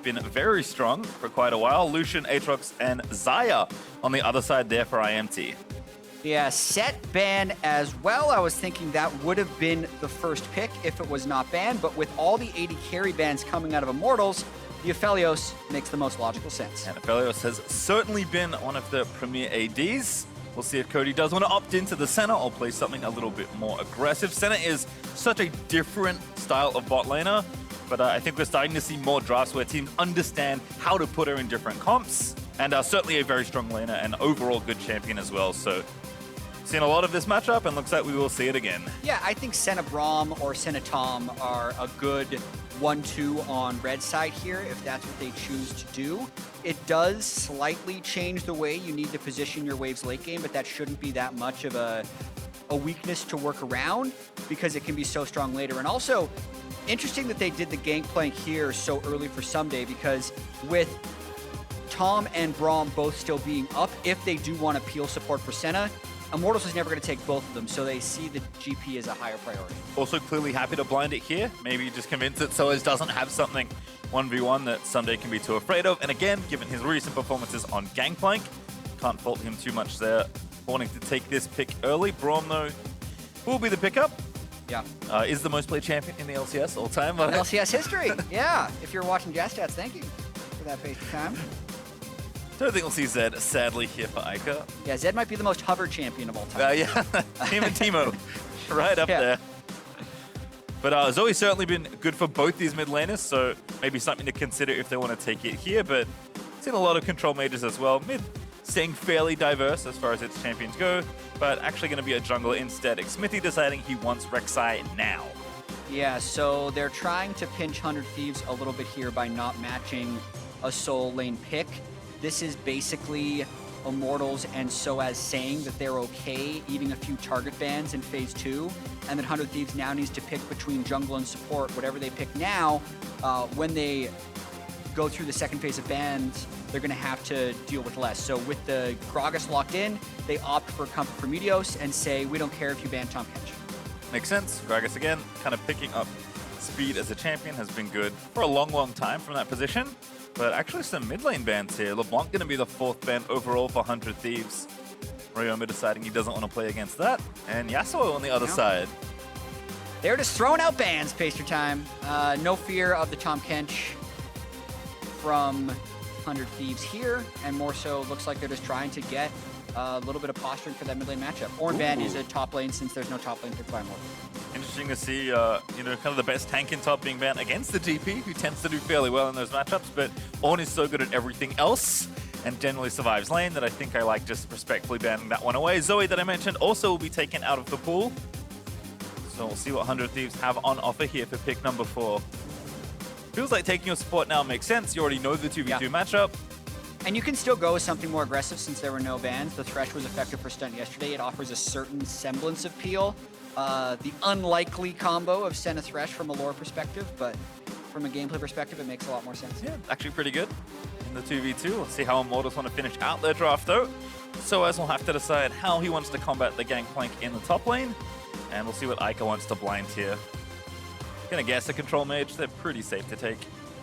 been very strong for quite a while. Lucian, Aatrox, and Xayah on the other side there for IMT. Yeah, set ban as well. I was thinking that would have been the first pick if it was not banned, but with all the 80 carry bans coming out of Immortals, the Aphelios makes the most logical sense. And Aphelios has certainly been one of the premier ADs. We'll see if Cody does want to opt into the Senna or play something a little bit more aggressive. Senna is such a different style of bot laner, but I think we're starting to see more drafts where teams understand how to put her in different comps, and certainly a very strong laner and overall good champion as well. So seen a lot of this matchup and looks like we will see it again. Yeah, I think Senna Braum or Senna Tom are a good 1-2 on red side here if that's what they choose to do. It does slightly change the way you need to position your waves late game, but that shouldn't be that much of a weakness to work around because it can be so strong later. And also, interesting that they did the gangplank here so early for Someday, because with Tom and Braum both still being up, if they do want to peel support for Senna, Immortals is never going to take both of them, so they see the GP as a higher priority. Also clearly happy to blind it here. Maybe just convince that Soaz doesn't have something 1v1 that Someday can be too afraid of. And again, given his recent performances on Gangplank, can't fault him too much there, wanting to take this pick early. Braum, though, will be the pickup. Yeah. Is the most played champion in the LCS all time. In LCS history, yeah. If you're watching Jazz Stats, thank you for that basic time. Don't think we'll see Zed, sadly, here for Ica. Yeah, Zed might be the most hover champion of all time. Yeah, him and Teemo, right up there. But Zoe's certainly been good for both these mid laners, so maybe something to consider if they want to take it here. But seen a lot of control mages as well. Mid staying fairly diverse as far as its champions go, but actually going to be a jungler instead. Smithy deciding he wants Rek'Sai now. Yeah, so they're trying to pinch 100 Thieves a little bit here by not matching a soul lane pick. This is basically Immortals and Soaz saying that they're okay eating a few target bans in phase 2, and that 100 Thieves now needs to pick between jungle and support. Whatever they pick now, when they go through the second phase of bans, they're going to have to deal with less. So with the Gragas locked in, they opt for Comfort for Meteos and say, we don't care if you ban Tahm Kench. Makes sense. Gragas again, kind of picking up speed as a champion, has been good for a long, long time from that position. But actually some mid lane bans here. LeBlanc going to be the 4th ban overall for 100 Thieves. Ryoma deciding he doesn't want to play against that. And Yasuo on the other side. They're just throwing out bans, Pacer time. No fear of the Tahm Kench from 100 Thieves here. And more so, looks like they're just trying to get a little bit of posturing for that mid lane matchup. Ornn ban is a top lane since there's no top lane picked by Immortals. Interesting to see, you know, kind of the best tank in top being banned against the GP, who tends to do fairly well in those matchups, but Ornn is so good at everything else and generally survives lane that I think I like just respectfully banning that one away. Zoe, that I mentioned, also will be taken out of the pool. So we'll see what 100 Thieves have on offer here for pick number 4. Feels like taking your support now makes sense. You already know the 2v2 matchup. And you can still go with something more aggressive since there were no bans. The Thresh was effective for Stunt yesterday. It offers a certain semblance of peel. The unlikely combo of Senna Thresh from a lore perspective, but from a gameplay perspective, it makes a lot more sense. Yeah, actually pretty good in the 2v2. Let's see how Immortals want to finish out their draft, though. Soaz will have to decide how he wants to combat the Gangplank in the top lane, and we'll see what Ica wants to blind here. Gonna guess a control mage. They're pretty safe to take.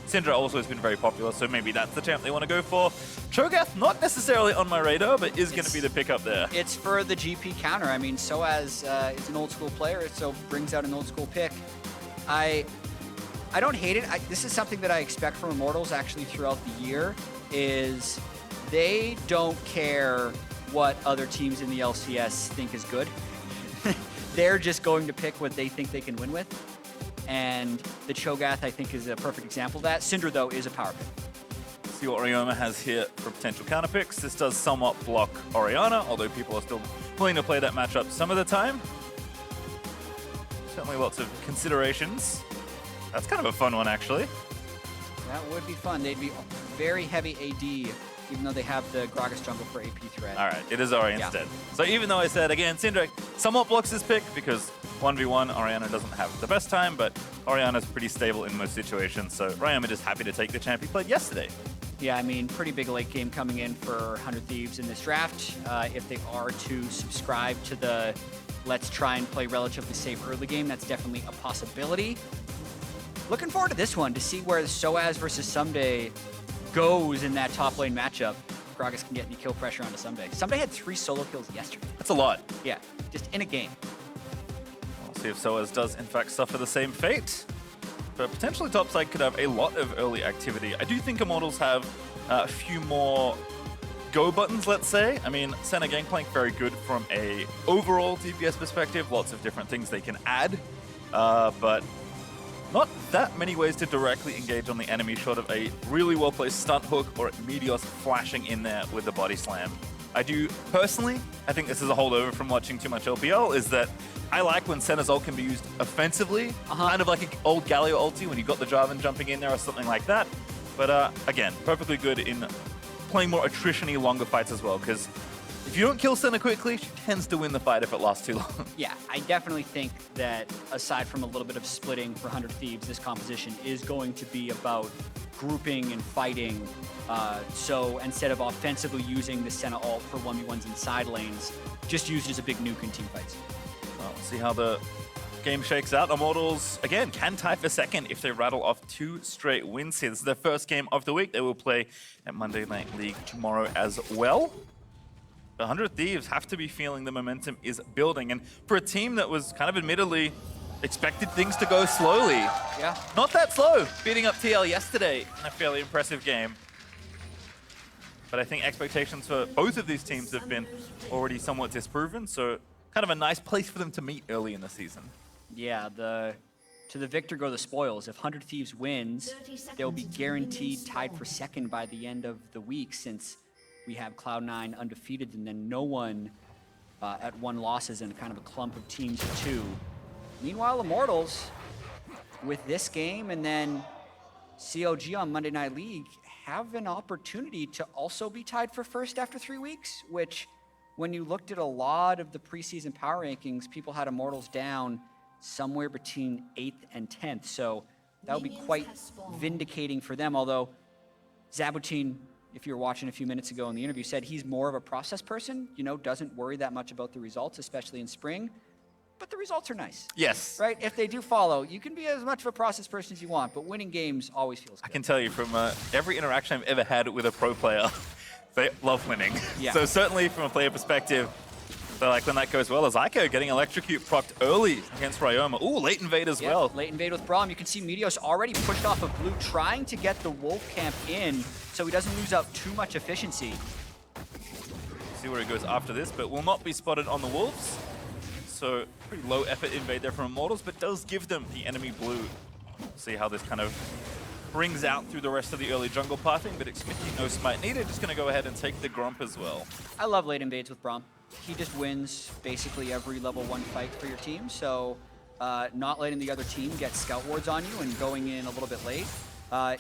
Syndra also has been very popular, so maybe that's the champ they want to go for. Cho'Gath, not necessarily on my radar, but is going to be the pickup there. It's for the GP counter. I mean, Soaz is an old school player, so brings out an old school pick. I don't hate it. This is something that I expect from Immortals actually throughout the year, is they don't care what other teams in the LCS think is good. They're just going to pick what they think they can win with. And the Cho'Gath, I think, is a perfect example of that. Syndra, though, is a power pick. See what Ryoma has here for potential counter picks. This does somewhat block Orianna, although people are still willing to play that matchup some of the time. Certainly lots of considerations. That's kind of a fun one, actually. That would be fun. They'd be very heavy AD, even though they have the Gragas jungle for AP threat. All right, it is Ori instead. So even though I said, again, Syndra somewhat blocks this pick because 1v1, Orianna doesn't have the best time, but Orianna's pretty stable in most situations, so Ryoma is happy to take the champ he played yesterday. Yeah, I mean, pretty big late game coming in for 100 Thieves in this draft. If they are to subscribe to the let's try and play relatively safe early game, that's definitely a possibility. Looking forward to this one to see where Soaz versus Someday goes in that top lane matchup. Gragas can get any kill pressure onto Someday. Someday had 3 solo kills yesterday. That's a lot. Yeah, just in a game. We'll see if Soaz does, in fact, suffer the same fate. But potentially topside could have a lot of early activity. I do think Immortals have a few more go buttons, let's say. I mean, center Gangplank, very good from a overall DPS perspective. Lots of different things they can add. But not that many ways to directly engage on the enemy short of a really well-placed stunt hook or Meteos flashing in there with the body slam. I do, personally, I think this is a holdover from watching too much LPL, is that I like when Senna's ult can be used offensively, kind of like an old Galio ulti when you got the Jarvan jumping in there or something like that. But again, perfectly good in playing more attrition-y longer fights as well, because if you don't kill Senna quickly, she tends to win the fight if it lasts too long. Yeah, I definitely think that aside from a little bit of splitting for 100 Thieves, this composition is going to be about grouping and fighting. So instead of offensively using the Senna ult for 1v1s in side lanes, just used as a big nuke in team fights. Well, we'll see how the game shakes out. Immortals, again, can tie for second if they rattle off 2 straight wins here. This is their first game of the week. They will play at Monday Night League tomorrow as well. The 100 Thieves have to be feeling the momentum is building. And for a team that was kind of admittedly expected things to go slowly, yeah, not that slow, beating up TL yesterday in a fairly impressive game. But I think expectations for both of these teams have been already somewhat disproven, so kind of a nice place for them to meet early in the season. Yeah, to the victor go the spoils. If 100 Thieves wins, they'll be guaranteed tied for second by the end of the week, since we have Cloud9 undefeated and then no one at 1 losses and kind of a clump of teams of 2. Meanwhile, Immortals, with this game and then CLG on Monday Night League, have an opportunity to also be tied for first after 3 weeks, which when you looked at a lot of the preseason power rankings, people had Immortals down somewhere between 8th and 10th. So that would be quite vindicating for them, although Zabutin, if you were watching a few minutes ago in the interview, said he's more of a process person, you know, doesn't worry that much about the results, especially in spring. But the results are nice. Yes. Right? If they do follow, you can be as much of a process person as you want, but winning games always feels good. I can tell you from every interaction I've ever had with a pro player, they love winning. Yeah. So certainly from a player perspective, so like when that goes well, as Ico getting Electrocute procced early against Ryoma. Ooh, late invade as well. Late invade with Braum. You can see Meteos already pushed off of blue, trying to get the Wolf camp in so he doesn't lose out too much efficiency. See where he goes after this, but will not be spotted on the Wolves. So pretty low effort invade there from Immortals, but does give them the enemy blue. See how this kind of brings out through the rest of the early jungle pathing, but Xmithie, no smite needed, just gonna go ahead and take the Grump as well. I love late invades with Braum. He just wins basically every level 1 fight for your team, so not letting the other team get scout wards on you and going in a little bit late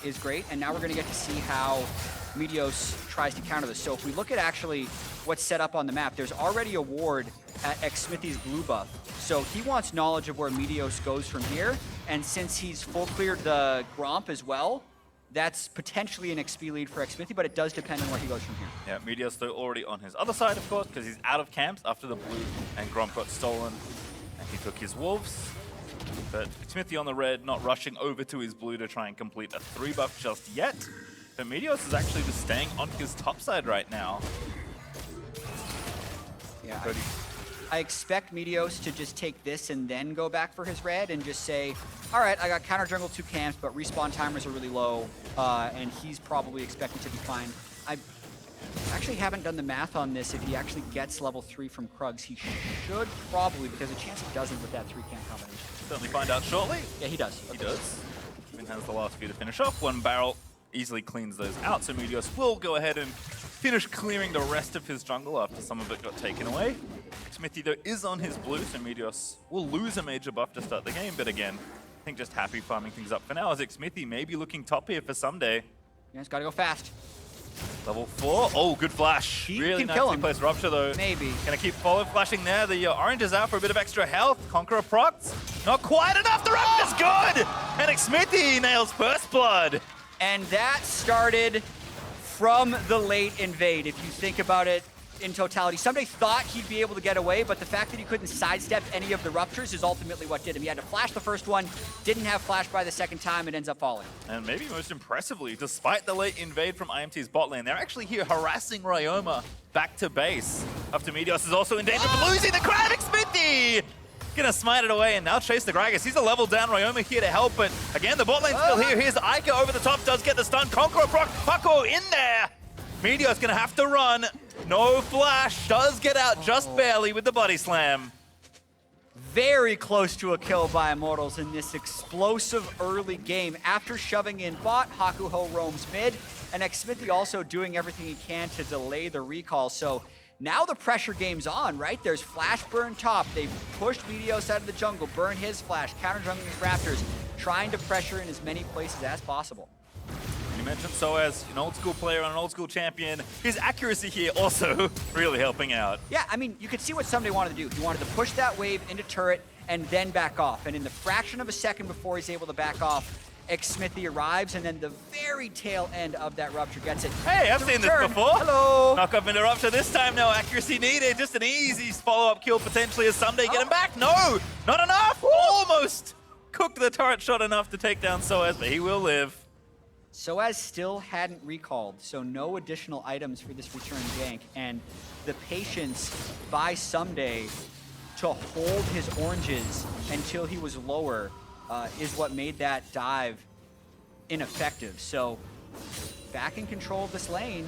is great. And now we're gonna get to see how Meteos tries to counter this. So if we look at actually what's set up on the map, there's already a ward at Xmithie's blue buff. So he wants knowledge of where Meteos goes from here, and since he's full cleared the Gromp as well, that's potentially an XP lead for Xmithie, but it does depend on where he goes from here. Yeah, Meteos though already on his other side, of course, because he's out of camps after the blue and Gromp got stolen, and he took his wolves. But Xmithie on the red, not rushing over to his blue to try and complete a 3 buff just yet. But Meteos is actually just staying on his top side right now. Yeah, I expect Meteos to just take this and then go back for his red and just say, all right, I got counter jungle 2 camps, but respawn timers are really low, and he's probably expected to be fine. I actually haven't done the math on this. If he actually gets level 3 from Krugs, he should probably, because a chance he doesn't with that 3 camp combination. Certainly find out shortly. Yeah, he does. He does. Even has the last few to finish off. 1 barrel easily cleans those out, so Meteos will go ahead and finish clearing the rest of his jungle after some of it got taken away. Xmithie though is on his blue, so Meteos will lose a major buff to start the game, but again, I think just happy farming things up for now as Xmithie may be looking top here for someday. Yeah, it's gotta go fast. Level 4, oh, good flash. He really can kill nicely him. placed Rupture though. Maybe. Gonna keep follow flashing there. The orange is out for a bit of extra health. Conqueror procs. Not quite enough. The Rupture's good! And Xmithie nails first blood. And that started from the late invade. If you think about it, in totality. Someday thought he'd be able to get away, but the fact that he couldn't sidestep any of the ruptures is ultimately what did him. He had to flash the first one, didn't have flash by the second time, and ends up falling. And maybe most impressively, despite the late invade from IMT's bot lane, they're actually here harassing Ryoma back to base. After Meteos is also in danger of losing the crowd. Smithy gonna smite it away and now chase the Gragas. He's a level down. Ryoma here to help, but again, the bot lane's still here. Here's Ica over the top, does get the stun. Conqueror proc, Paco in there. Meteos gonna have to run. No flash, does get out just barely with the body slam. Very close to a kill by Immortals in this explosive early game. After shoving in bot, Hakuho roams mid, and Xmithy also doing everything he can to delay the recall. So now the pressure game's on, right? There's flash burn top. They've pushed Meteos out of the jungle, burn his flash, counter jungling his Raptors, trying to pressure in as many places as possible. You mentioned Soaz, an old school player and an old school champion. His accuracy here also really helping out. Yeah, I mean, you could see what Someday wanted to do. He wanted to push that wave into turret and then back off. And in the fraction of a second before he's able to back off, Xmithy arrives, and then the very tail end of that rupture gets it. Hey, I've seen this before. Hello. Knock up into rupture this time, no accuracy needed. Just an easy follow-up kill potentially as Someday get him back. No, not enough. Almost cooked the turret shot enough to take down Soaz, but he will live. Soaz still hadn't recalled, so no additional items for this return gank, and the patience by Someday to hold his oranges until he was lower is what made that dive ineffective. So back in control of this lane,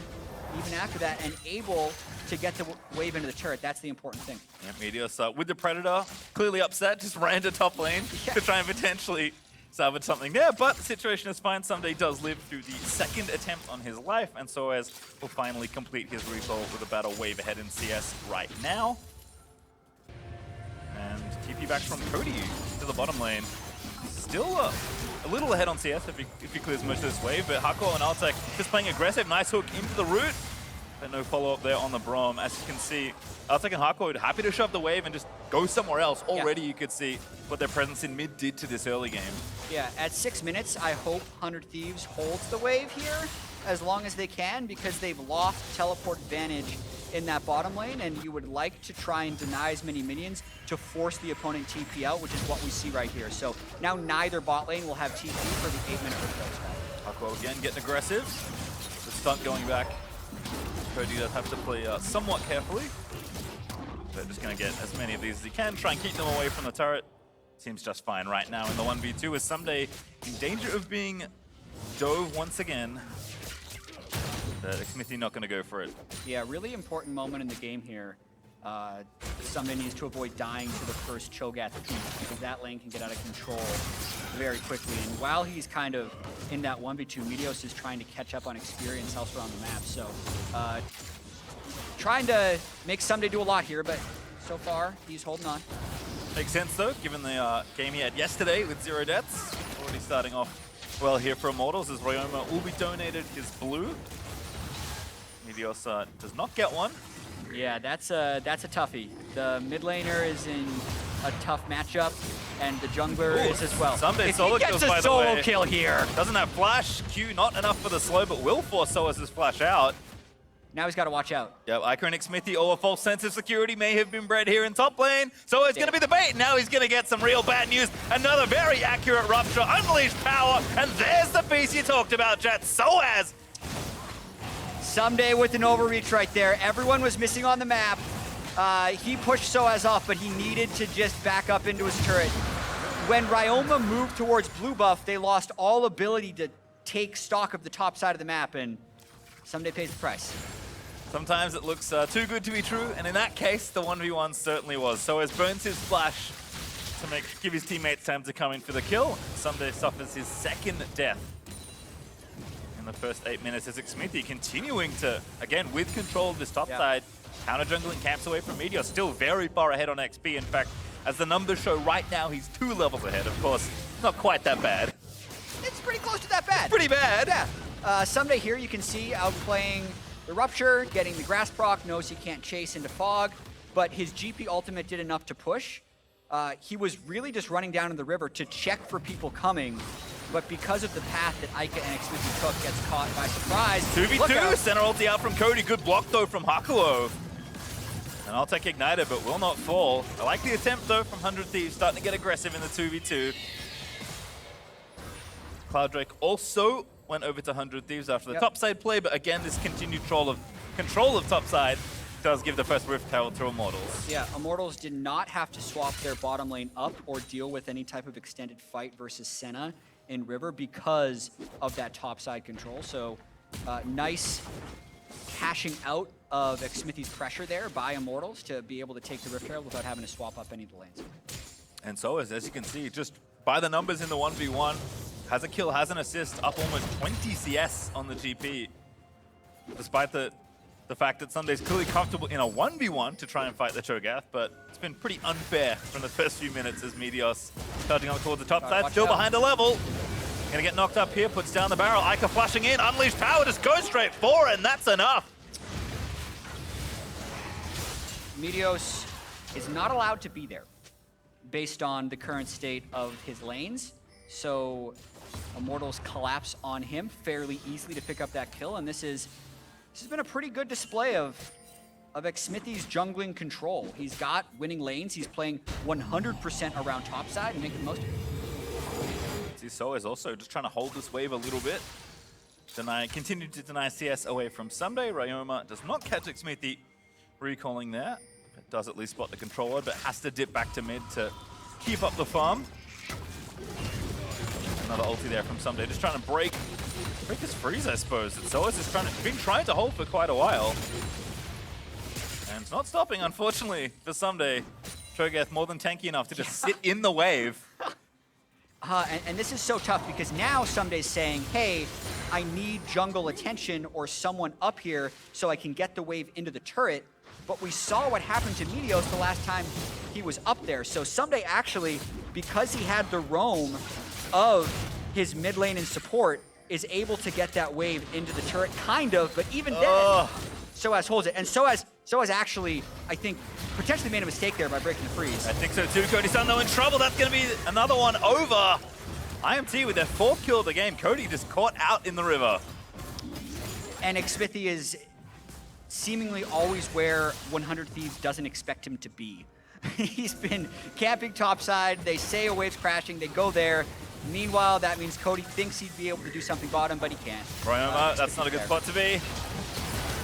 even after that, and able to get the wave into the turret. That's the important thing. Yeah, Meteos with the Predator, clearly upset, just ran to top lane to try and potentially salvage something there, but the situation is fine. Someday does live through the second attempt on his life, and Soaz will finally complete his recall with a battle wave ahead in CS right now. And TP back from Cody to the bottom lane. Still a little ahead on CS if he clears most of this wave, but Hako and Altek just playing aggressive. Nice hook into the root. But no follow-up there on the Braum. As you can see, Altek and Hako are happy to shove the wave and just go somewhere else. Already you could see what their presence in mid did to this early game. Yeah, at 6 minutes, I hope 100 Thieves holds the wave here as long as they can, because they've lost teleport advantage in that bottom lane, and you would like to try and deny as many minions to force the opponent TP out, which is what we see right here. So now neither bot lane will have TP for the 8-minute replay. Hako again getting aggressive. The stunt going back. Cody does have to play somewhat carefully. They're just going to get as many of these as he can, try and keep them away from the turret. Seems just fine right now in the 1v2, with Someday in danger of being dove once again. Xmithy not going to go for it. Yeah, really important moment in the game here. Someday needs to avoid dying to the first Cho'Gath piece, because that lane can get out of control very quickly. And while he's kind of in that 1v2, Meteos is trying to catch up on experience elsewhere on the map. So trying to make Someday do a lot here, but so far he's holding on. Makes sense though, given the game he had yesterday with 0 deaths. Already starting off well here for Immortals, as Ryoma will be donated his blue. Meteos does not get one. Yeah, that's a toughie. The mid laner is in a tough matchup, and the jungler is as well. Someday solo kills, by the way. He gets a solo kill here. Doesn't have flash. Q not enough for the slow, but will force Soaz's flash out. Now he's got to watch out. Yep, Ica and Xmithy, a false sense of security may have been bred here in top lane. So it's going to be the bait. Now he's going to get some real bad news. Another very accurate rupture, unleashed power, and there's the piece you talked about, chat. Soaz. Someday with an overreach right there. Everyone was missing on the map. He pushed Soaz off, but he needed to just back up into his turret. When Ryoma moved towards blue buff, they lost all ability to take stock of the top side of the map, and Someday pays the price. Sometimes it looks too good to be true, and in that case, the 1v1 certainly was. Soaz burns his flash to give his teammates time to come in for the kill. Someday suffers his second death in the first 8 minutes, as Xmithy continuing to, again, with control of this top side, counter jungling camps away from Meteor, still very far ahead on XP. In fact, as the numbers show right now, he's 2 levels ahead. Of course, not quite that bad. It's pretty close to that bad. It's pretty bad. Yeah. Someday here you can see outplaying the Rupture, getting the Grass proc, knows he can't chase into Fog, but his GP ultimate did enough to push. He was really just running down in the river to check for people coming, but because of the path that Ica and Xmithy took, gets caught by surprise. 2v2, center ulti out from Cody. Good block though from Hakuo. And I'll take Ignited, but will not fall. I like the attempt, though, from 100 Thieves, starting to get aggressive in the 2v2. Cloud Drake also went over to 100 Thieves after the topside play, but again, this continued control of topside does give the first Rift Herald to Immortals. Yeah, Immortals did not have to swap their bottom lane up or deal with any type of extended fight versus Senna in River because of that topside control. So nice cashing out of Xmithy's pressure there by Immortals to be able to take the Rift Herald without having to swap up any of the lanes. And so as you can see, just by the numbers in the 1v1, has a kill, has an assist, up almost 20 CS on the GP. Despite the fact that Sunday's clearly comfortable in a 1v1 to try and fight the Cho'Gath, but it's been pretty unfair from the first few minutes as Meteos charging up towards the top side, still behind a level. Gonna get knocked up here, puts down the barrel, Ica flashing in, Unleashed Power just goes straight for it, and that's enough. Meteos is not allowed to be there based on the current state of his lanes, so Immortals collapse on him fairly easily to pick up that kill, and this has been a pretty good display of Xmithy's jungling control. He's got winning lanes, he's playing 100% around topside and making the most of it. So is also just trying to hold this wave a little bit. Continue to deny CS away from Sunday. Ryoma does not catch Xmithy recalling there. It does at least spot the controller, but has to dip back to mid to keep up the farm. Another ulti there from Sunday, just trying to break his freeze, I suppose. And Soas is been trying to hold for quite a while. And it's not stopping, unfortunately, for Sunday. Cho'Gath more than tanky enough to just sit in the wave. And this is so tough because now Sunday's saying, hey, I need jungle attention or someone up here so I can get the wave into the turret. But we saw what happened to Meteos the last time he was up there. So Sunday actually, because he had the roam of his mid lane and support, is able to get that wave into the turret, kind of, but even then, Soaz holds it. And Soaz actually, I think, potentially made a mistake there by breaking the freeze. I think so too. Cody Sun, though, in trouble. That's going to be another one over. IMT with their 4th kill of the game. Cody just caught out in the river. And Xmithy is seemingly always where 100 Thieves doesn't expect him to be. He's been camping topside. They say a wave's crashing. They go there. Meanwhile, that means Cody thinks he'd be able to do something bottom, but he can't. Ryoma, that's not a good spot to be.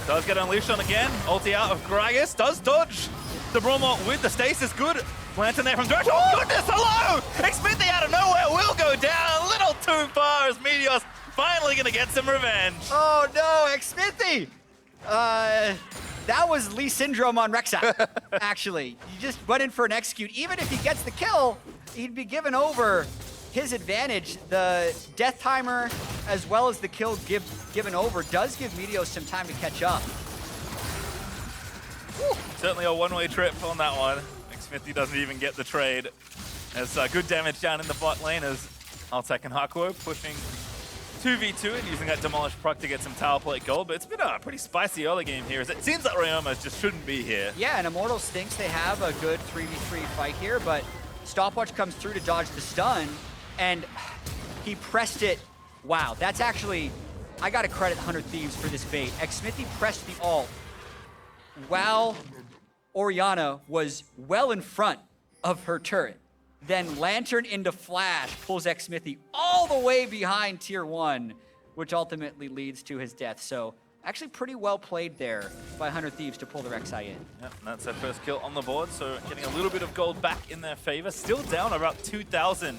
Does get unleashed on again. Ulti out of Gragas. Does dodge. The Bromo with the stasis. Good. Lantern there from Dredge. Oh, goodness, hello! Xmithy out of nowhere will go down. A little too far as Meteos finally going to get some revenge. Oh, no, Xmithy! That was Lee Syndrome on Rek'Sai, actually. You just went in for an execute. Even if he gets the kill, he'd be given over his advantage. The death timer, as well as the kill given over, does give Meteos some time to catch up. Woo. Certainly a one-way trip on that one. Xmithy doesn't even get the trade. There's good damage down in the bot lane as Altek and Hakuo pushing 2v2 and using that Demolished proc to get some tower plate gold, but it's been a pretty spicy early game here as it seems that Ryoma just shouldn't be here. Yeah, and Immortals thinks they have a good 3v3 fight here, but Stopwatch comes through to dodge the stun, and he pressed it. Wow, that's actually, I gotta credit 100 Thieves for this bait. Xmithy pressed the ult while Orianna was well in front of her turret. Then Lantern into Flash pulls Xmithy all the way behind tier 1, which ultimately leads to his death. So actually pretty well played there by 100 Thieves to pull the Rek'Sai in. Yep, and that's their first kill on the board, so getting a little bit of gold back in their favor. Still down about 2,000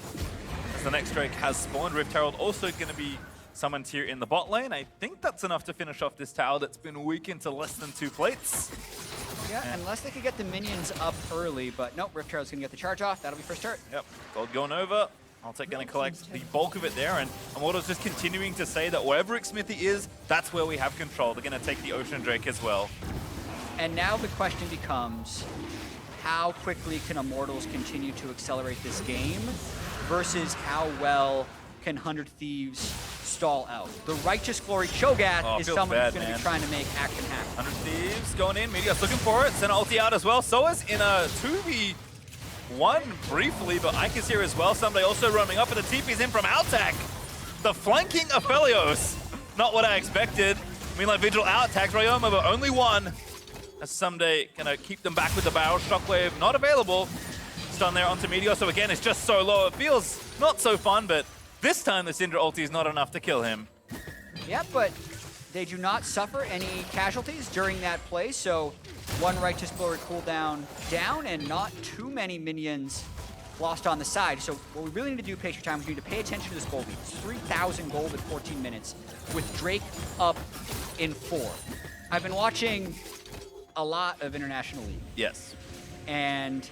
as the next Drake has spawned. Rift Herald also going to be summoned here in the bot lane. I think that's enough to finish off this tower that's been weakened to less than 2 plates. Yeah, unless they could get the minions up early, but nope, Rift Herald's gonna get the charge off. That'll be first turret. Yep, gold going over. Altek gonna collect the bulk of it there, and Immortals just continuing to say that wherever Xmithy is, that's where we have control. They're gonna take the Ocean Drake as well. And now the question becomes, how quickly can Immortals continue to accelerate this game versus how well can 100 Thieves stall out? The Righteous Glory Cho'Gath is someone who's going to be trying to make action happen. 100 Thieves going in, Meteos looking for it, send an ulti out as well. Soa's in a 2v1 briefly, but Ike is here as well. Somebody also roaming up, and the TP's in from Altek. The flanking Aphelios, not what I expected. I mean, like Vigil out, tags Ryoma, but only one. as Someday gonna keep them back with the barrel. Shockwave not available. Stun there onto Meteor, so again, it's just so low. It feels not so fun, but this time the Syndra ulti is not enough to kill him. Yeah, but they do not suffer any casualties during that play, so one Righteous Blower cooldown down and not too many minions lost on the side. So what we really need to do, Patriot Time, is we need to pay attention to this gold lead. It's 3,000 gold in 14 minutes with Drake up in 4. I've been watching a lot of International League. Yes. And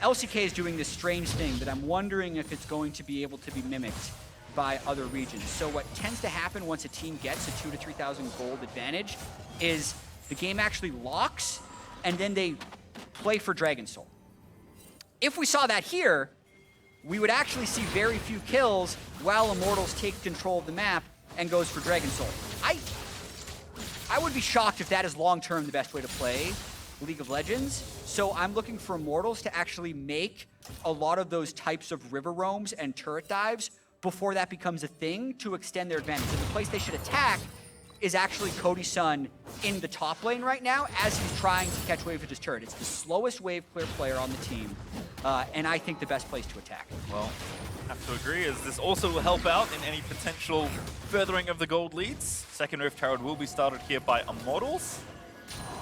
LCK is doing this strange thing that I'm wondering if it's going to be able to be mimicked by other regions. So what tends to happen once a team gets a 2,000 to 3,000 gold advantage is the game actually locks and then they play for Dragon Soul. If we saw that here, we would actually see very few kills while Immortals take control of the map and goes for Dragon Soul. I would be shocked if that is long-term the best way to play League of Legends. So I'm looking for Immortals to actually make a lot of those types of river roams and turret dives before that becomes a thing to extend their advantage. And the place they should attack is actually Cody Sun in the top lane right now as he's trying to catch wave with his turret. It's the slowest wave clear player on the team, and I think the best place to attack. Well, I have to agree, as this also will help out in any potential furthering of the gold leads. Second Rift Herald will be started here by Immortals.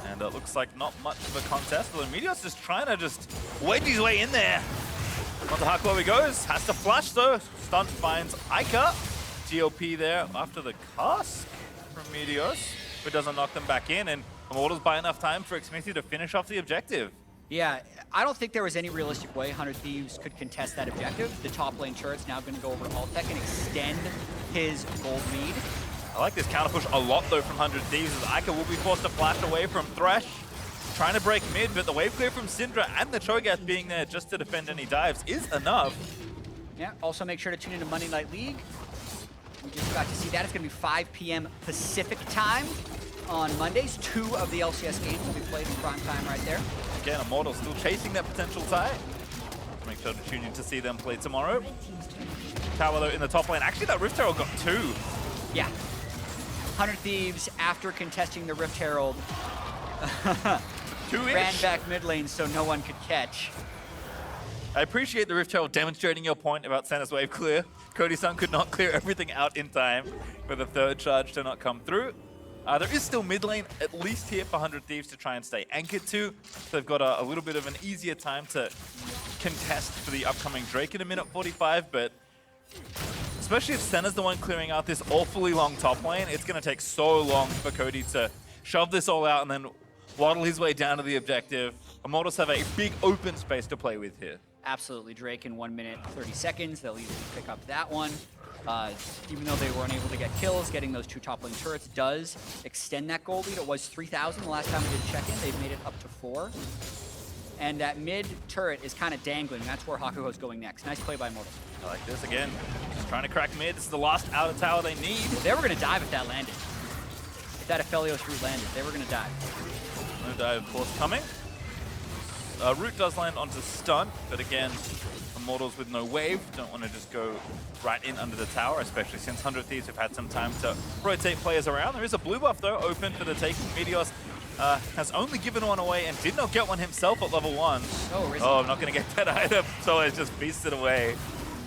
And it looks like not much of a contest, although Meteor's just trying to just wedge his way in there. Onto Hakwa he goes, has to flash though. Stunt finds Ica. GLP there after the cast from Meteos, but doesn't knock them back in, and Immortals buy enough time for Xmithie to finish off the objective. Yeah, I don't think there was any realistic way 100 Thieves could contest that objective. The top lane turret's now going to go over to Altec and extend his gold lead. I like this counter push a lot though from 100 Thieves, as Ica will be forced to flash away from Thresh. Trying to break mid, but the wave clear from Syndra and the Cho'Gath being there just to defend any dives is enough. Yeah, also make sure to tune into Monday Night League. We just got to see that. It's going to be 5 p.m. Pacific time on Mondays. 2 of the LCS games will be played in prime time right there. Again, Immortal still chasing that potential tie. Make sure to tune in to see them play tomorrow. Tower though in the top lane. Actually, that Rift Herald got 2. Yeah. 100 Thieves, after contesting the Rift Herald, ran back mid lane so no one could catch. I appreciate the Rift Herald demonstrating your point about Santa's wave clear. Cody Sun could not clear everything out in time for the third charge to not come through. There is still mid lane, at least here for 100 Thieves to try and stay anchored to. So they've got a little bit of an easier time to contest for the upcoming Drake in a minute 45, but especially if Senna's the one clearing out this awfully long top lane, it's going to take so long for Cody to shove this all out and then waddle his way down to the objective. Immortals have a big open space to play with here. Absolutely, Drake in 1 minute 30 seconds. They'll easily pick up that one. Even though they were unable to get kills, getting those 2 top lane turrets does extend that gold lead. It was 3,000 the last time we did check-in. They've made it up to 4. And that mid turret is kind of dangling. That's where Hakuho's going next. Nice play by Immortals. I like this again. Just trying to crack mid. This is the last outer tower they need. They were going to dive if that landed. If that Aphelios root landed, they were going to dive. No dive, of course, coming. Root does land onto stun, but again, Immortals with no wave don't want to just go right in under the tower, especially since 100 Thieves have had some time to rotate players around. There is a blue buff, though, open for the taking. Meteos has only given one away and did not get one himself at level 1. Oh, I'm not going to get that either, so it's just beasted away.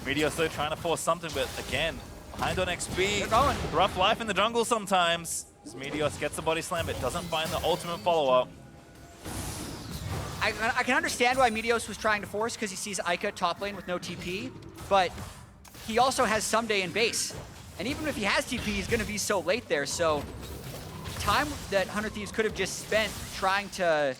Meteos, though, trying to force something, but again, behind on XP. They're going. Rough life in the jungle sometimes. As Meteos gets the body slam, but doesn't find the ultimate follow-up. I can understand why Meteos was trying to force, because he sees Ica top lane with no TP, but he also has Someday in base. And even if he has TP, he's going to be so late there, so time that 100 Thieves could have just spent trying to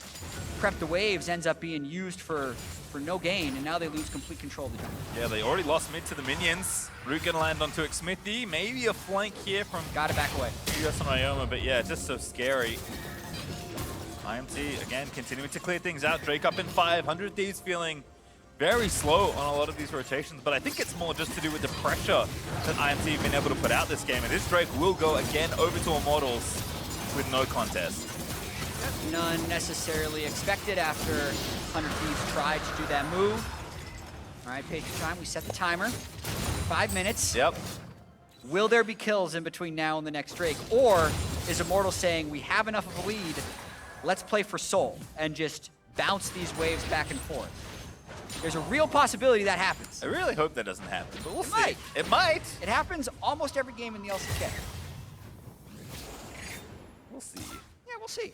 prep the waves ends up being used for no gain, and now they lose complete control of the jungle. Yeah, they already lost mid to the minions. Root gonna land onto Xmithie. Maybe a flank here from... Gotta back away. Meteos and Ioma, but yeah, just so scary. IMT, again, continuing to clear things out. Drake up in 5. 100 Thieves feeling very slow on a lot of these rotations, but I think it's more just to do with the pressure that IMT have been able to put out this game. And this Drake will go again over to Immortals with no contest. None necessarily expected after 100 Thieves tried to do that move. All right, Patriot Time, we set the timer. 5 minutes. Yep. Will there be kills in between now and the next Drake? Or is Immortal saying we have enough of a lead, let's play for Soul and just bounce these waves back and forth. There's a real possibility that happens. I really hope that doesn't happen, but we'll see. Might. It might. It happens almost every game in the LCS. We'll see. Yeah, we'll see.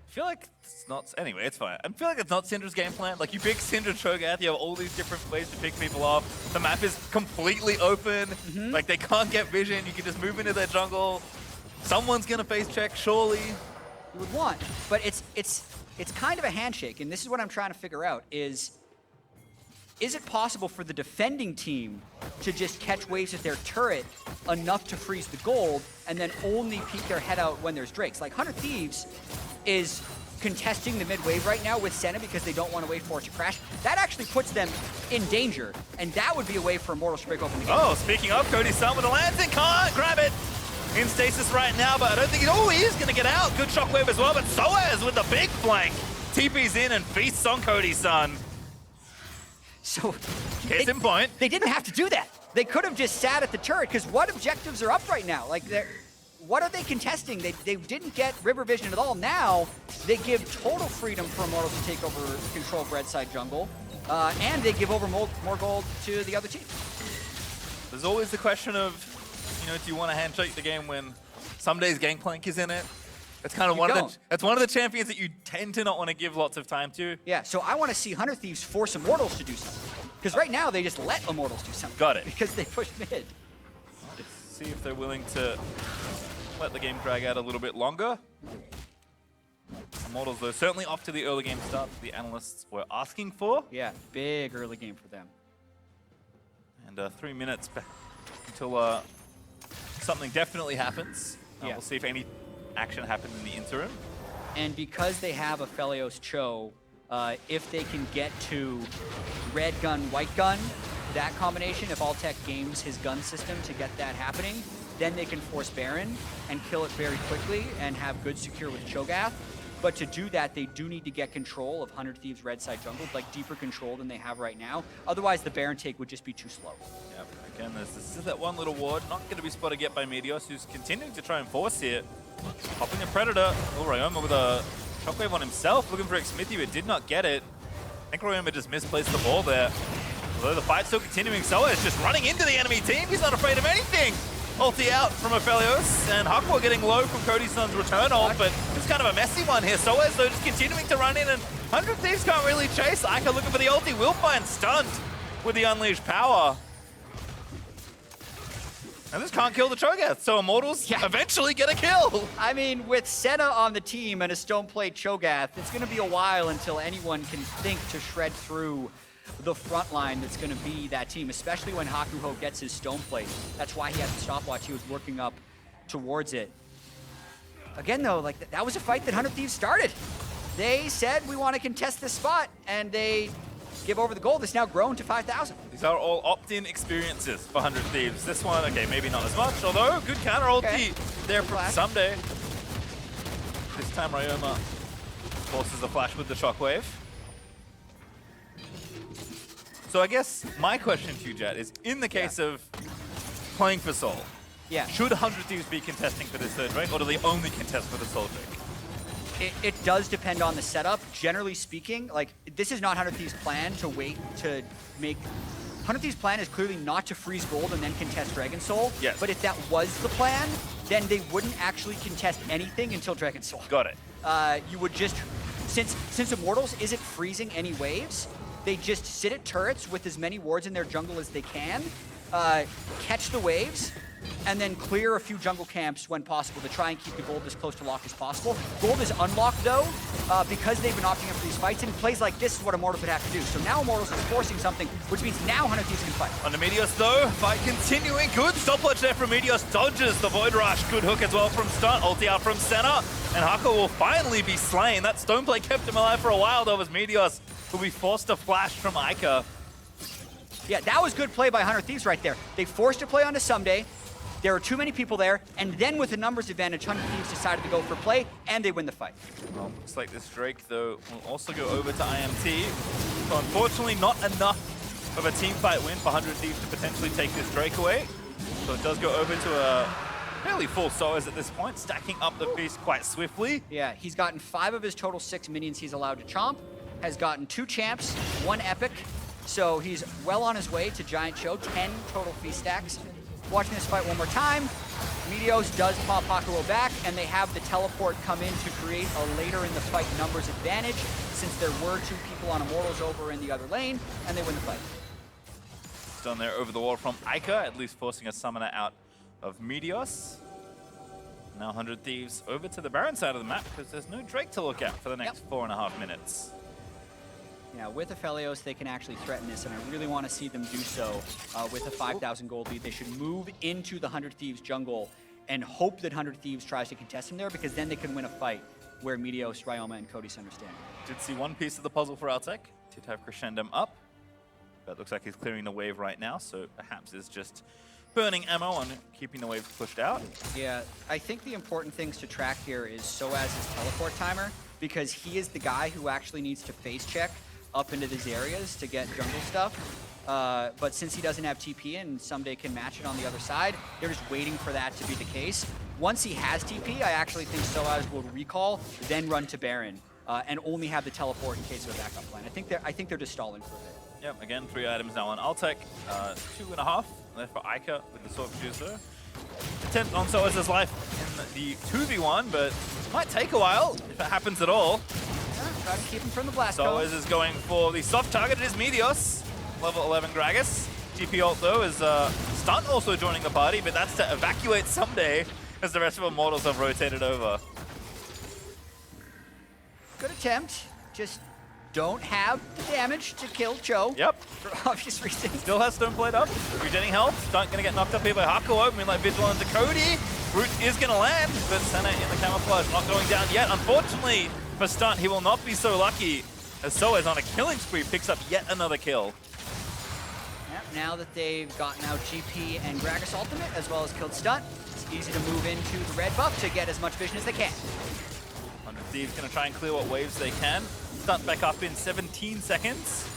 I feel like it's not. Anyway, it's fine. I feel like it's not Syndra's game plan. Like, you pick Syndra Cho'Gath, you have all these different ways to pick people off. The map is completely open. Like, they can't get vision. You can just move into their jungle. Someone's gonna face check, surely. You would want, but it's kind of a handshake, and this is what I'm trying to figure out: is it possible for the defending team to just catch waves at their turret enough to freeze the gold, and then only peek their head out when there's Drakes? Like, 100 Thieves is contesting the mid wave right now with Senna because they don't want to wait for it to crash. That actually puts them in danger, and that would be a way for Immortals to break open the game. Oh, speaking of, Cody's son with the Lancing, can't grab it. In stasis right now, but I don't think he is going to get out. Good shockwave as well, but Soaz with the big flank. TP's in and feasts on Cody's son. So, Case in point. They didn't have to do that. They could have just sat at the turret, because what objectives are up right now? Like, what are they contesting? They didn't get River Vision at all. Now, they give total freedom for Immortals to take over control of Red Side Jungle, and they give over more gold to the other team. There's always the question of, you know, do you want to handshake the game when some days Gangplank is in it? That's kind of one of the champions that you tend to not want to give lots of time to. Yeah, so I want to see 100 Thieves force Immortals to do something. Because right now, they just let Immortals do something. Got it. Because they push mid. Let's see if they're willing to let the game drag out a little bit longer. Immortals, though, certainly off to the early game start that the analysts were asking for. Yeah, big early game for them. And 3 minutes until something definitely happens. Yeah. We'll see if any action happens in the interim. And because they have a Felios Cho, if they can get to red gun, white gun, that combination, if Alltech games his gun system to get that happening, then they can force Baron and kill it very quickly and have good secure with Cho'Gath. But to do that, they do need to get control of 100 Thieves Red Side Jungle, like deeper control than they have right now. Otherwise, the Baron take would just be too slow. Yep. Again, this is that one little ward, not going to be spotted yet by Meteos, who's continuing to try and force here. Popping a Predator. Oh, Ryoma with a shockwave on himself, looking for Xmithie, but did not get it. I think Ryoma just misplaced the ball there. Although the fight's still continuing, Soaz just running into the enemy team. He's not afraid of anything. Ulti out from Aphelios, and Hakwa getting low from Cody's son's return ult, but it's kind of a messy one here. Soaz, though, just continuing to run in, and 100 Thieves can't really chase. Ica looking for the ulti, will find stunned with the unleashed power. And this can't kill the Cho'Gath, so Immortals eventually get a kill. I mean, with Senna on the team and a stone-plate Cho'Gath, it's going to be a while until anyone can think to shred through the front line that's going to be that team, especially when Hakuho gets his stone plate. That's why he has the stopwatch. He was working up towards it. Again, though, like that was a fight that 100 Thieves started. They said, we want to contest this spot, and they give over the gold. It's now grown to 5,000. These are all opt-in experiences for 100 Thieves. This one, okay, maybe not as much, although good counter ulti there from Someday. This time Ryoma forces the flash with the shockwave. So I guess my question to you, Jet, is in the case of playing for Soul, should 100 Thieves be contesting for this third rank, or do they only contest for the Soul drink? It does depend on the setup. Generally speaking, like, this is not 100 Thieves' plan to wait to make... 100 Thieves' plan is clearly not to freeze gold and then contest Dragon Soul. Yes. But if that was the plan, then they wouldn't actually contest anything until Dragon Soul. Got it. You would just... Since Immortals isn't freezing any waves, they just sit at turrets with as many wards in their jungle as they can, catch the waves, and then clear a few jungle camps when possible to try and keep the gold as close to lock as possible. Gold is unlocked, though, because they've been opting up for these fights, and plays like this is what Immortals would have to do. So now Immortals is forcing something, which means now 100 Thieves can fight. On the Meteos, though, fight continuing. Good stopwatch there from Meteos, dodges the Void Rush. Good hook as well from Stunt, ulti out from Senna, and Hako will finally be slain. That stone play kept him alive for a while, though, as Meteos will be forced to flash from Ica. Yeah, that was good play by 100 Thieves right there. They forced a play onto Someday. There were too many people there, and then with a numbers advantage, 100 Thieves decided to go for play, and they win the fight. Well, looks like this Drake, though, will also go over to IMT. So unfortunately, not enough of a team fight win for 100 Thieves to potentially take this Drake away. So it does go over to a fairly full Soas at this point, stacking up the feast quite swiftly. Yeah, he's gotten 5 of his total 6 minions he's allowed to chomp, has gotten 2 champs, 1 epic, so he's well on his way to Giant Cho, 10 total feast stacks. Watching this fight one more time, Meteos does pop Hakuho back, and they have the teleport come in to create a later in the fight numbers advantage, since there were 2 people on Immortals over in the other lane, and they win the fight. Done there over the wall from Ica, at least forcing a summoner out of Meteos. Now 100 Thieves over to the Baron side of the map, because there's no Drake to look at for the next 4.5 minutes. Yeah, with Aphelios, they can actually threaten this, and I really want to see them do so with a 5,000 gold lead. They should move into the 100 Thieves jungle and hope that 100 Thieves tries to contest him there, because then they can win a fight where Meteos, Ryoma, and Cody understand. Did see one piece of the puzzle for Altec. Did have Crescendum up, but looks like he's clearing the wave right now, so perhaps is just burning ammo on keeping the wave pushed out. Yeah, I think the important things to track here is Soaz's teleport timer, because he is the guy who actually needs to face check up into these areas to get jungle stuff. But since he doesn't have TP and someday can match it on the other side, they're just waiting for that to be the case. Once he has TP, I actually think Soaz will recall, then run to Baron, and only have the teleport in case of a backup plan. I think they're just stalling for a bit. Yep, again, 3 items now on Altec. 2.5 left for Ica with the Sword Producer. Attempt on Soaz's life in the 2v1, but might take a while if it happens at all. Try to keep him from the blast. Soaz is going for the soft target. It is Meteos, level 11 Gragas. GP ult though is Stunt also joining the party, but that's to evacuate someday as the rest of Immortals have rotated over. Good attempt. Just don't have the damage to kill Cho. Yep. For obvious reasons. Still has Stone Plate up. Regenerating health. Stunt gonna get knocked up here by Hakuho. Moonlight Vigil into Cody. Root is gonna land, but Senna in the camouflage not going down yet. Unfortunately for Stunt, he will not be so lucky as Soaz on a killing spree picks up yet another kill. Yep, now that they've gotten out GP and Gragas ultimate, as well as killed Stunt, it's easy to move into the red buff to get as much vision as they can. 100 Thieves gonna try and clear what waves they can. Stunt back up in 17 seconds.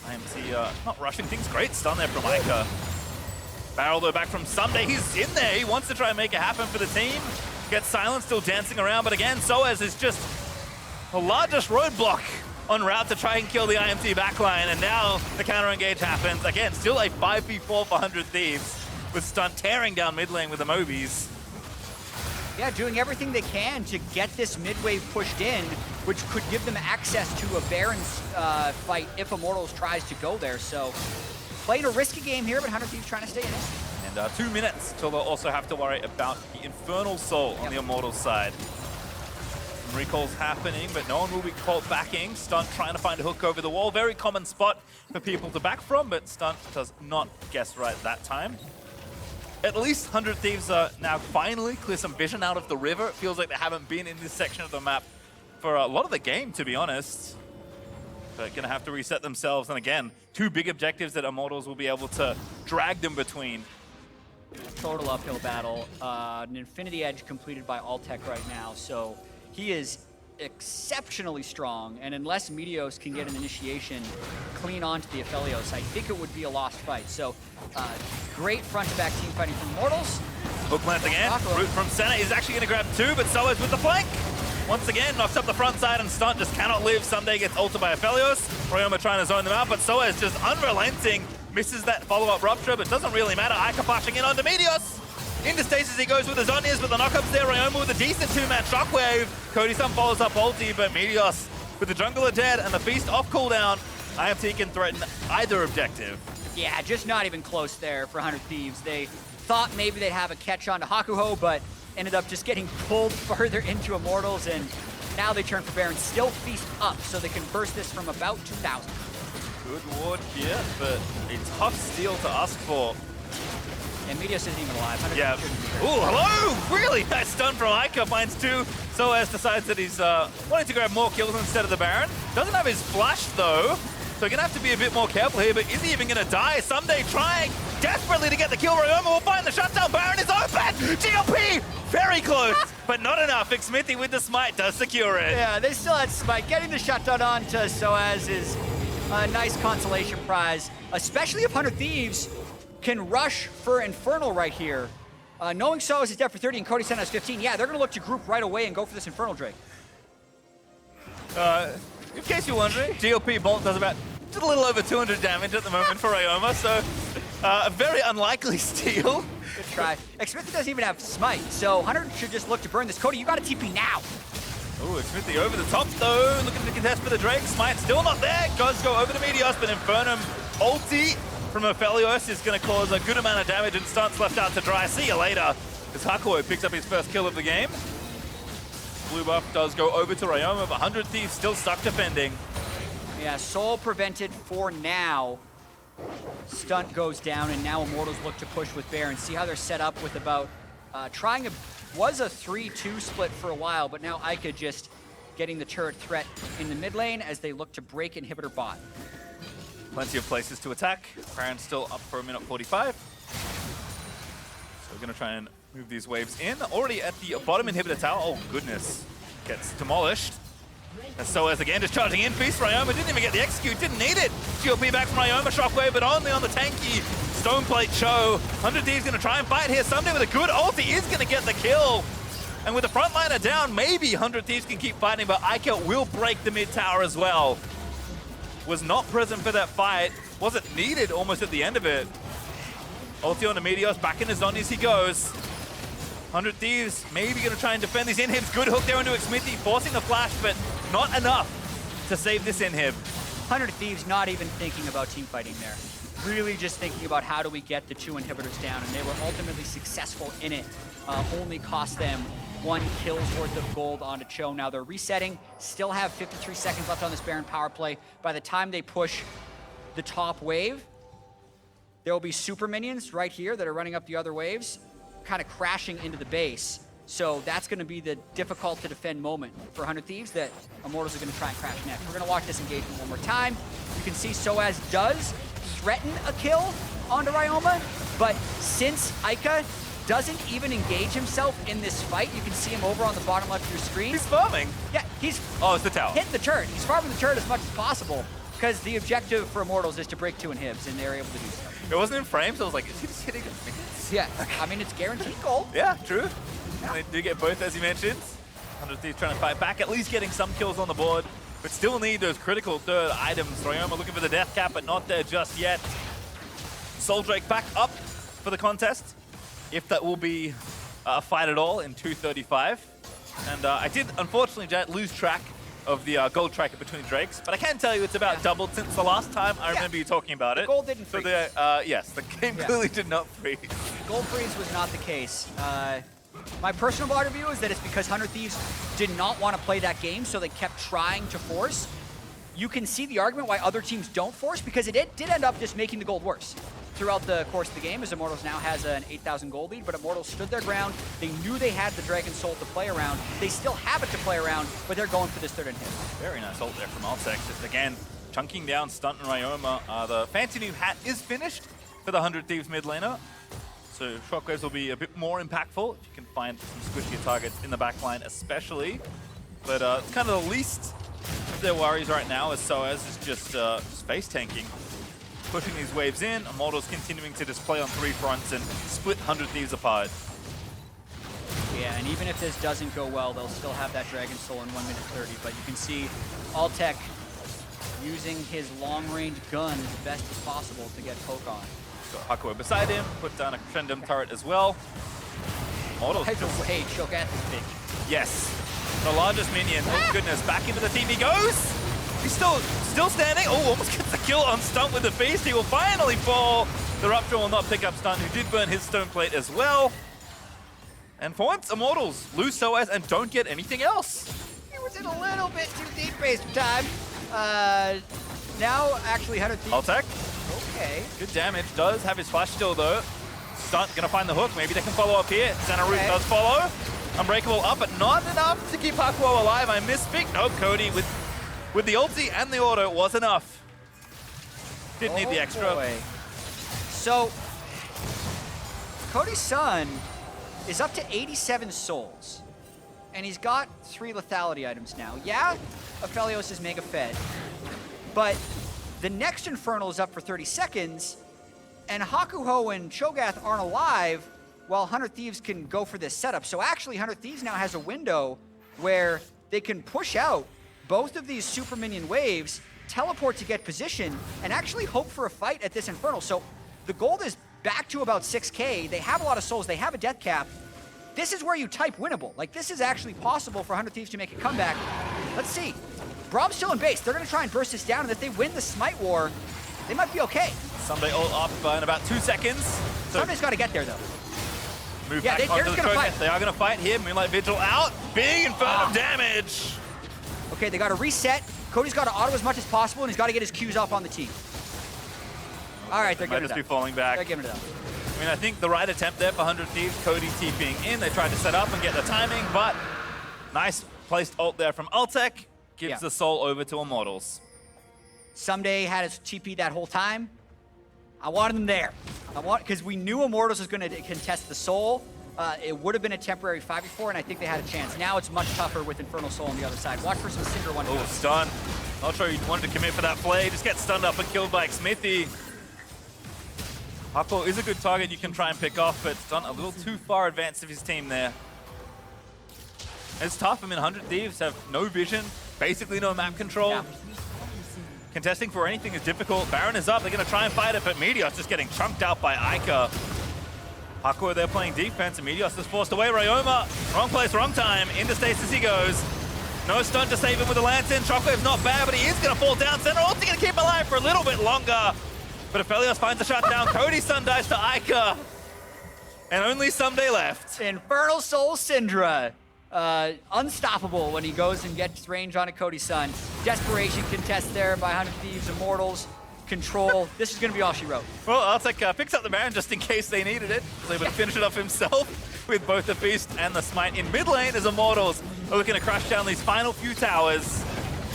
IMT not rushing things. Great stun there from Ica. Barrel though back from Someday. He's in there. He wants to try and make it happen for the team. Gets Silence still dancing around, but again, Soaz is just the largest roadblock en route to try and kill the IMT backline, and now the counter engage happens. Again, still a 5v4 for 100 Thieves, with Stunt tearing down mid lane with the Mobies. Yeah, doing everything they can to get this mid-wave pushed in, which could give them access to a Baron's fight if Immortals tries to go there. So, playing a risky game here, but 100 Thieves trying to stay in it. And 2 minutes till they'll also have to worry about the Infernal Soul on the Immortals side. Some recalls happening, but no one will be caught backing. Stunt trying to find a hook over the wall. Very common spot for people to back from, but Stunt does not guess right that time. At least 100 Thieves are now finally clear some vision out of the river. It feels like they haven't been in this section of the map for a lot of the game, to be honest. But gonna have to reset themselves, and again, 2 big objectives that Immortals will be able to drag them between. Total uphill battle. An Infinity Edge completed by Altec right now, so he is exceptionally strong, and unless Meteos can get an initiation clean onto the Aphelios, I think it would be a lost fight. So, great front-to-back team fighting from Immortals. Hook length again. Root from Senna is actually going to grab 2, but Soaz with the flank. Once again, knocks up the front side, and Stunt just cannot live. Someday gets ulted by Aphelios. Ryoma trying to zone them out, but Soaz just unrelenting. Misses that follow-up rupture, but doesn't really matter. Ica flashing in onto Meteos. Into stasis he goes with the Zhonya's, but the knockup's there. Ryoma with a decent 2-man shockwave. Cody Sun follows up ulti, but Meteos with the jungler dead and the feast off cooldown. IMT can threaten either objective. Yeah, just not even close there for 100 Thieves. They thought maybe they'd have a catch on to Hakuho, but ended up just getting pulled further into Immortals, and now they turn for Baron. Still feast up, so they can burst this from about 2,000. Good ward here, but a tough steal to ask for. And Meteos isn't even alive. Yeah. Ooh, hello! Really nice stun from Ica. Finds 2. Soaz decides that he's wanting to grab more kills instead of the Baron. Doesn't have his flash, though. So gonna have to be a bit more careful here, but is he even gonna die? Someday trying desperately to get the kill. Ryoma will find the shutdown. Baron is open! GLP! Very close, but not enough. Smithy with the smite does secure it. Yeah, they still had smite. Getting the shutdown onto Soaz is a nice consolation prize, especially if 100 Thieves can rush for Infernal right here. Knowing Soaz is dead for 30 and Cody Sen has 15, yeah, they're going to look to group right away and go for this Infernal Drake. In case you're wondering, GOP Bolt does about just a little over 200 damage at the moment for Ryoma, so a very unlikely steal. Good try. Xmithie doesn't even have Smite, so Hunter should just look to burn this. Cody, you got a TP now. Ooh, Xmithie over the top though, looking to contest for the Drake. Smite still not there, does go over to Meteos, but Infernum ulti from Aphelios is going to cause a good amount of damage and stunts left out to dry. See you later, as Hakuo picks up his first kill of the game. Blue buff does go over to Ryoma, but 100 Thieves still stuck defending. Yeah, Soul prevented for now. Stunt goes down, and now Immortals look to push with Baron. See how they're set up with about was a 3-2 split for a while, but now Ica just getting the turret threat in the mid lane as they look to break inhibitor bot. Plenty of places to attack. Baron's still up for a minute 45. So we're going to try and move these waves in. Already at the bottom inhibitor tower. Oh, goodness. Gets demolished. And so as again, just charging in. Feast Ryoma didn't even get the execute. Didn't need it. GOP back from Ryoma. Shockwave, but only on the tanky Stoneplate show. 100 D's going to try and fight here. Someday with a good ulti is going to get the kill. And with the frontliner down, maybe 100 Thieves can keep fighting, but Ica will break the mid tower as well. Was not present for that fight. Wasn't needed almost at the end of it. Ulti on the Meteos, back in his zombies he goes. 100 Thieves maybe going to try and defend these inhibs. Good hook there into Xmithie, forcing the flash, but not enough to save this inhib. 100 Thieves not even thinking about team fighting there. Really just thinking about how do we get the 2 inhibitors down, and they were ultimately successful in it. Only cost them 1 kill's worth of gold onto Cho. Now they're resetting, still have 53 seconds left on this Baron power play. By the time they push the top wave, there will be super minions right here that are running up the other waves, kind of crashing into the base. So that's going to be the difficult to defend moment for 100 Thieves that Immortals are going to try and crash next. We're going to watch this engagement one more time. You can see Soaz does threaten a kill onto Ryoma, but since Ica doesn't even engage himself in this fight, you can see him over on the bottom left of your screen. He's farming. Yeah, he's it's the tower. Hitting the turret. He's farming the turret as much as possible because the objective for Immortals is to break 2 inhibs, and they're able to do so. It wasn't in frames, so I was like, is he just hitting it? Yeah, I mean, it's guaranteed gold. Yeah, true. Yeah. They do get both, as you mentioned. 100 Thieves trying to fight back, at least getting some kills on the board, but still need those critical third items. Ryoma looking for the death cap, but not there just yet. Soul Drake back up for the contest, if that will be a fight at all in 2:35. And I did, unfortunately, Jet, lose track of the gold tracker between Drakes, but I can tell you it's about doubled since the last time I remember you talking about it. Gold didn't freeze. So yes, the game clearly did not freeze. Gold freeze was not the case. My personal point of view is that it's because 100 Thieves did not want to play that game, so they kept trying to force. You can see the argument why other teams don't force, because it did end up just making the gold worse throughout the course of the game, as Immortals now has an 8,000 gold lead, but Immortals stood their ground. They knew they had the Dragon Soul to play around. They still have it to play around, but they're going for this third inhib. Very nice ult there from Altec. Just again, chunking down Stunt and Ryoma. The fancy new hat is finished for the 100 Thieves mid laner. So Shockwaves will be a bit more impactful if you can find some squishier targets in the back line especially. But it's kind of the least of their worries right now, as Soaz is just space tanking. Pushing these waves in, Immortals continuing to just play on 3 fronts and split 100 Thieves apart. Yeah, and even if this doesn't go well, they'll still have that Dragon Soul in 1 minute 30. But you can see Altec using his long-range gun as best as possible to get poke on. So Hakuo beside him, put down a Crescendum turret as well. Immortals. By the way, Cho'Gath is big. Yes, the largest minion. Oh goodness, back into the team he goes. He's still standing. Oh, almost gets the kill on Stunt with the Feast. He will finally fall. The Rupture will not pick up Stunt, who did burn his stone plate as well. And for once, Immortals lose Soaz and don't get anything else. He was in a little bit too deep base for time. Now, actually, 100 Thieves. Altec. Okay. Good damage. Does have his flash still, though. Stunt gonna find the hook. Maybe they can follow up here. Center Root does follow. Unbreakable up, but not enough to keep Hakuo alive. I misspeak. Nope, Cody with the ulti and the auto was enough. Didn't need the extra. Boy. So, Cody's son is up to 87 souls, and he's got 3 lethality items now. Yeah, Aphelios is mega fed, but the next Infernal is up for 30 seconds, and Hakuho and Cho'Gath aren't alive, well, 100 Thieves can go for this setup. So actually, 100 Thieves now has a window where they can push out both of these super minion waves, teleport to get position, and actually hope for a fight at this Infernal. So the gold is back to about 6K. They have a lot of souls. They have a death cap. This is where you type winnable. Like, this is actually possible for 100 Thieves to make a comeback. Let's see. Brom's still in base. They're going to try and burst this down, and if they win the Smite War, they might be okay. Someday ult up in about 2 seconds. So Somebody's got to get there, though. Move Yeah, back they're onto the gonna Kogan. fight. They are going to fight here. Moonlight Vigil out. Big Inferno damage. Okay, they got to reset. Cody's got to auto as much as possible, and he's got to get his Qs off on the team. All right, they're Might giving just it be up. falling back. They're giving it up. I mean, I think the right attempt there for 100 Thieves, Cody TPing in. They tried to set up and get the timing, but nice placed ult there from Ultek. Gives the soul over to Immortals. Someday had his TP that whole time. I wanted them there. Because we knew Immortals was going to contest the soul. It would have been a temporary 5v4, and I think they had a chance. Now it's much tougher with Infernal Soul on the other side. Watch for some Cinder one. Oh, stun. Not sure he wanted to commit for that play. Just get stunned up and killed by Smithy. Hako is a good target you can try and pick off, but it's done a little too far advanced of his team there. It's tough. I mean, 100 Thieves have no vision, basically no map control. Yeah. Contesting for anything is difficult. Baron is up. They're going to try and fight it, but Meteos just getting chunked out by Ica. Hako, they're playing defense, and Meteos is forced away. Ryoma, wrong place, wrong time. Into stasis he goes. No stun to save him with the Lantern. Shockwave's not bad, but he is going to fall down center. Also going to keep him alive for a little bit longer. But Aphelios finds a shutdown. Cody stun dies to Ica. And only Someday left. Infernal Soul Syndra. Unstoppable when he goes and gets range on a Cody Sun. Desperation contest there by 100 Thieves, Immortals, Control. This is going to be all she wrote. Well, Ultek picks up the Baron just in case they needed it. Was able to finish it off himself with both the Feast and the Smite. In mid lane as Immortals are looking to crash down these final few towers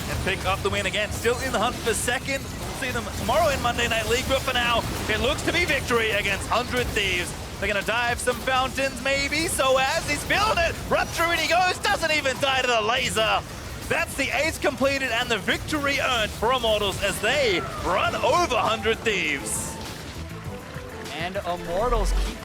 and pick up the win again. Still in the hunt for second. We'll see them tomorrow in Monday Night League, but for now, it looks to be victory against 100 Thieves. They're going to dive some fountains, maybe. So as he's feeling it, rupturing he goes, doesn't even die to the laser. That's the ace completed and the victory earned for Immortals as they run over 100 Thieves. And Immortals keep